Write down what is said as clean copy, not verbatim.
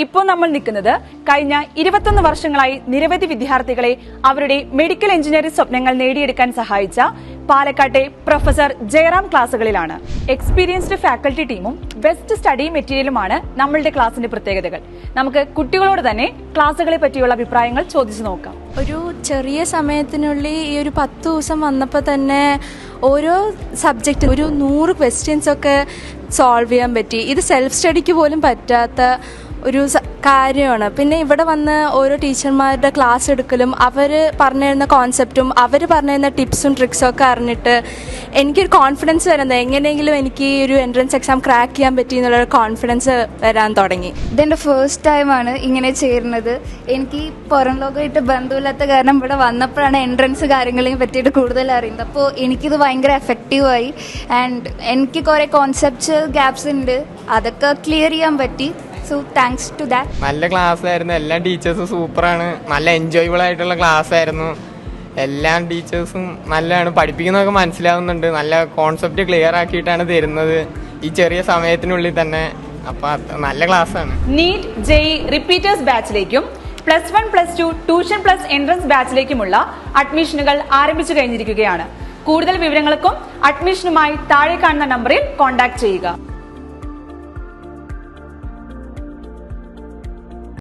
ഇപ്പോൾ നമ്മൾ നിൽക്കുന്നത് കഴിഞ്ഞ 21 വർഷങ്ങളായി നിരവധി വിദ്യാർത്ഥികളെ അവരുടെ മെഡിക്കൽ എഞ്ചിനീയറിംഗ് സ്വപ്നങ്ങൾ നേടിയെടുക്കാൻ സഹായിച്ച പാലക്കാട്ടെ പ്രൊഫസർ ജയറാം ക്ലാസുകളിലാണ്. എക്സ്പീരിയൻസ്ഡ് ഫാക്കൽറ്റി ടീമും ബെസ്റ്റ് സ്റ്റഡി മെറ്റീരിയലുമാണ് നമ്മളുടെ ക്ലാസിന്റെ പ്രത്യേകതകൾ. നമുക്ക് കുട്ടികളോട് തന്നെ ക്ലാസുകളെ പറ്റിയുള്ള അഭിപ്രായങ്ങൾ ചോദിച്ചു നോക്കാം. ഒരു ചെറിയ സമയത്തിനുള്ളിൽ ഈ ഒരു 10 ദിവസം വന്നപ്പോൾ തന്നെ ഓരോ സബ്ജക്റ്റ് ഒരു 100 ക്വസ്റ്റ്യൻസ് ഒക്കെ സോൾവ് ചെയ്യാൻ പറ്റി. ഇത് സെൽഫ് സ്റ്റഡിക്ക് പോലും പറ്റാത്ത ഒരു കാര്യമാണ്. പിന്നെ ഇവിടെ വന്ന് ഓരോ ടീച്ചർമാരുടെ ക്ലാസ് എടുക്കലും അവർ പറഞ്ഞു തരുന്ന കോൺസെപ്റ്റും അവർ പറഞ്ഞു തരുന്ന ടിപ്സും ട്രിക്സും ഒക്കെ അറിഞ്ഞിട്ട് എനിക്കൊരു കോൺഫിഡൻസ് വരുന്നത് എങ്ങനെയെങ്കിലും എനിക്ക് ഈ ഒരു എൻട്രൻസ് എക്സാം ക്രാക്ക് ചെയ്യാൻ പറ്റി എന്നുള്ളൊരു കോൺഫിഡൻസ് വരാൻ തുടങ്ങി. ഇതെൻ്റെ ഫസ്റ്റ് ടൈമാണ് ഇങ്ങനെ ചേരുന്നത്. എനിക്ക് പുറം ലോകമായിട്ട് ബന്ധമില്ലാത്ത കാരണം ഇവിടെ വന്നപ്പോഴാണ് എൻട്രൻസ് കാര്യങ്ങളെ പറ്റിയിട്ട് കൂടുതൽ അറിയുന്നത്. അപ്പോൾ എനിക്കിത് ഭയങ്കര എഫക്റ്റീവായി. ആൻഡ് എനിക്ക് കുറേ കോൺസെപ്റ്റ്സ് ഗ്യാപ്സ് ഉണ്ട്, അതൊക്കെ ക്ലിയർ ചെയ്യാൻ പറ്റി. So thanks to that. നല്ല ക്ലാസ് ആയിരുന്നു. എല്ലാ ടീച്ചേഴ്സും സൂപ്പറാണ്. നല്ല എൻജോയബിൾ ആയിട്ടുള്ള ക്ലാസ് ആയിരുന്നു. എല്ലാ ടീച്ചേഴ്സും നല്ലതാണ്, പഠിപ്പിക്കുന്നതൊക്കെ മനസ്സിലാവുന്നുണ്ട്. നല്ല കോൺസെപ്റ്റ് ക്ലിയർ ആക്കിയിട്ടാണ് തരുന്നത് ഈ ചെറിയ സമയത്തിനുള്ളിൽ തന്നെ. അപ്പം നല്ല ക്ലാസ്സാണ്. നീറ്റ്, ജെഇ റിപ്പീറ്റേഴ്സ് ബാച്ചിലേക്കും +1, +2 ട്യൂഷൻ പ്ലസ് എൻട്രൻസ് ബാച്ചിലേക്കുമുള്ള അഡ്മിഷനുകൾ ആരംഭിച്ചു കഴിഞ്ഞിരിക്കുകയാണ്. കൂടുതൽ വിവരങ്ങൾക്കും അഡ്മിഷനുമായി താഴെ കാണുന്ന നമ്പറിൽ കോൺടാക്ട് ചെയ്യുക.